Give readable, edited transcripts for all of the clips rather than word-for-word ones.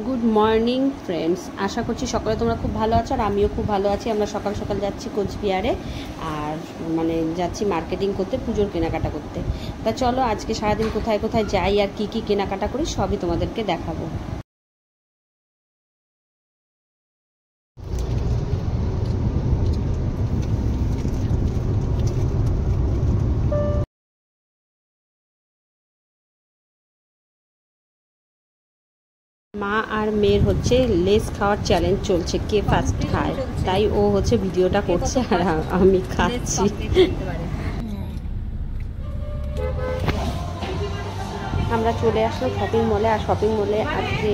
Good morning friends, আশা করছি সকালে তোমরা খুব ভালো আছো আর আমিও খুব ভালো আছি। আমরা সকাল সকাল যাচ্ছি কোচবিহারে, আর যাচ্ছি মার্কেটিং করতে, পুজোর কেনাকাটা করতে। তা চলো আজকে সারাদিন কোথায় কোথায় যাই আর কি কি কেনাকাটা করি সবই তোমাদেরকে দেখাবো। মা আর মেয়ের হচ্ছে লেস খাওয়ার চ্যালেঞ্জ চলছে, কে ফার্স্ট খায়, তাই ও হচ্ছে ভিডিওটা করছে আর আমি খাচ্ছি। আমরা চলে আসলাম শপিং মলে, আর শপিং মলে আজকে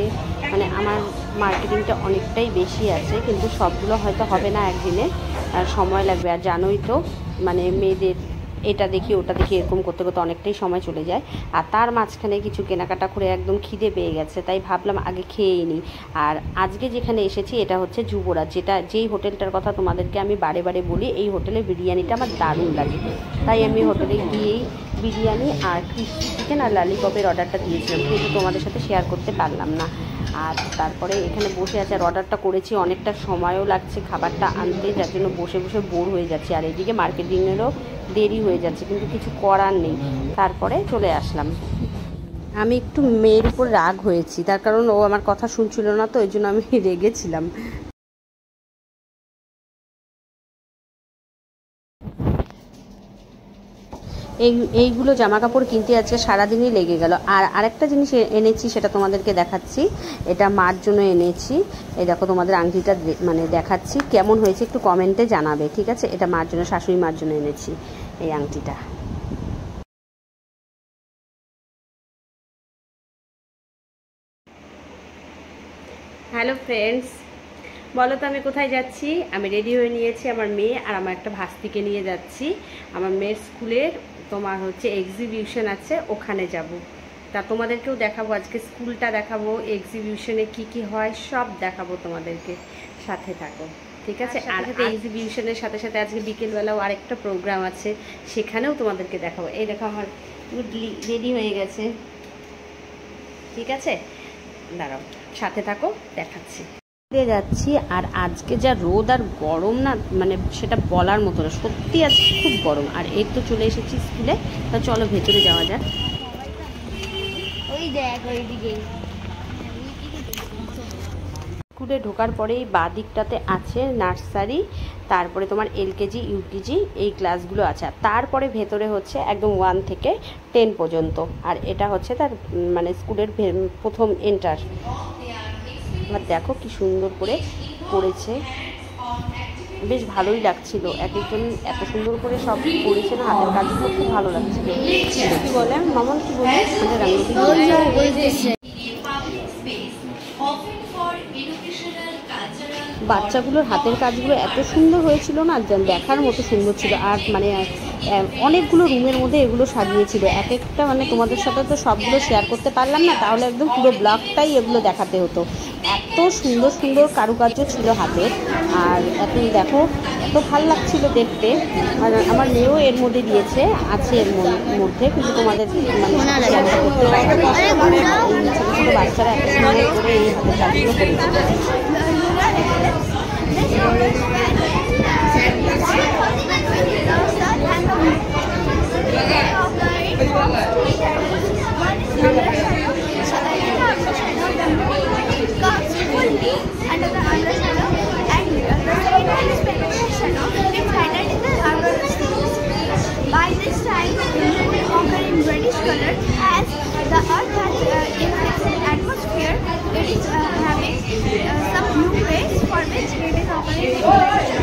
আমার মার্কেটিংটা অনেকটাই বেশি আছে, কিন্তু সবগুলো হয়তো হবে না একদিনে, আর সময় লাগবে। আর জানোই তো মেয়েদের এটা দেখি ওটা দেখি এরকম করতে করতে অনেকটাই সময় চলে যায়। আর তার মাঝখানে কিছু কেনাকাটা করে একদম খিদে পেয়ে গেছে, তাই ভাবলাম আগে খেয়েই নিই। আর আজকে যেখানে এসেছি এটা হচ্ছে যুবরাজ, যেই হোটেলটার কথা তোমাদেরকে আমি বারে বারে বলি। এই হোটেলের বিরিয়ানিটা আমার দারুণ লাগে, তাই আমি হোটেলে গিয়েই বিরিয়ানি আর ক্রিস্পি চিকেন আর ললিপপের অর্ডারটা দিয়েছিলাম, কিন্তু তোমাদের সাথে শেয়ার করতে পারলাম না। আর তারপরে এখানে বসে আছে, আর অর্ডারটা করেছি, অনেকটা সময়ও লাগছে খাবারটা আনতে, যার জন্য বসে বসে বোর হয়ে যাচ্ছে। আর এদিকে মার্কেটিংয়েরও দেরি হয়ে যাচ্ছে, কিন্তু কিছু করার নেই। তারপরে চলে আসলাম। আমি একটু মেয়ের উপর রাগ হয়েছি, তার কারণ ও আমার কথা শুনছিল না, তো ওই জন্য আমি রেগেছিলাম। এইগুলো জামা কাপড় কিনতে আজকে সারাদিনই লেগে গেল। আর আরেকটা জিনিস এনেছি, সেটা তোমাদেরকে দেখাচ্ছি। এটা মার জন্য এনেছি। এই দেখো, তোমাদের আংটিটা দেখাচ্ছি, কেমন হয়েছে একটু কমেন্টে জানাবে, ঠিক আছে? এটা মার জন্য, শাশুড়ি মার জন্য এনেছি এই আংটিটা। হ্যালো ফ্রেন্ডস, বলো তো আমি কোথায় যাচ্ছি? আমি রেডি হয়ে নিয়েছি, আমার মেয়ে আর আমার একটা ভাস্তিকে নিয়ে যাচ্ছি। আমার মেয়ের স্কুলের তোমার হচ্ছে এক্সিবিশন আছে, ওখানে যাব। তা তোমাদেরকেও দেখাবো, আজকে স্কুলটা দেখাবো, এক্সিবিশনে কি কি হয় সব দেখাবো তোমাদেরকে, সাথে থাকো, ঠিক আছে? আর এক্সিবিশনের সাথে সাথে আজকে বিকেলবেলাও আরেকটা প্রোগ্রাম আছে, সেখানেও তোমাদেরকে দেখাবো। এই দেখো আমার রেডি হয়ে গেছে, ঠিক আছে? দাঁড়াও, সাথে থাকো, দেখাচ্ছি। যাচ্ছি, আর আজকে যা রোদ আর গরম না, সেটা বলার মতো না, সত্যি আজকে খুব গরম। আর এই তো চলে এসেছি স্কুলে, তা চলো ভেতরে যাওয়া যাক। স্কুলে ঢোকার পরেই বাঁ দিকটাতে আছে নার্সারি, তারপরে তোমার এলকেজি ইউকেজি এই ক্লাসগুলো আছে, আর তারপরে ভেতরে হচ্ছে একদম 1 থেকে 10 পর্যন্ত। আর এটা হচ্ছে তার স্কুলের প্রথম এন্টার। আর দেখো কি সুন্দর করে করেছে, বেশ ভালোই লাগছিল। এক একজন এত সুন্দর করে সব করেছে না, হাতের কাজগুলো খুব ভালো লাগছিল। কি বলে মামন, কি বলে বাচ্চাগুলোর হাতের কাজগুলো এত সুন্দর হয়েছিল না, দেখার মতো সুন্দর ছিল। আর অনেকগুলো রুমের মধ্যে এগুলো সাজিয়েছিল, এক একটা তোমাদের সাথে তো সবগুলো শেয়ার করতে পারলাম না, তাহলে একদম পুরো ব্লগটাই এগুলো দেখাতে হতো। এত সুন্দর সুন্দর কারুকার্য ছিল হাতের, আর এখন দেখো এত ভালো লাগছিল দেখতে। আর আমার মেয়েও এর মধ্যে দিয়েছে, আছে এর মধ্যে, কিন্তু তোমাদের করতে পারে ছোটো ছোটো বাচ্চারা এত সুন্দর করে এই হাতের কাজগুলো করেছে। The Earth has in its atmosphere, it is having some blue rays for which it is operating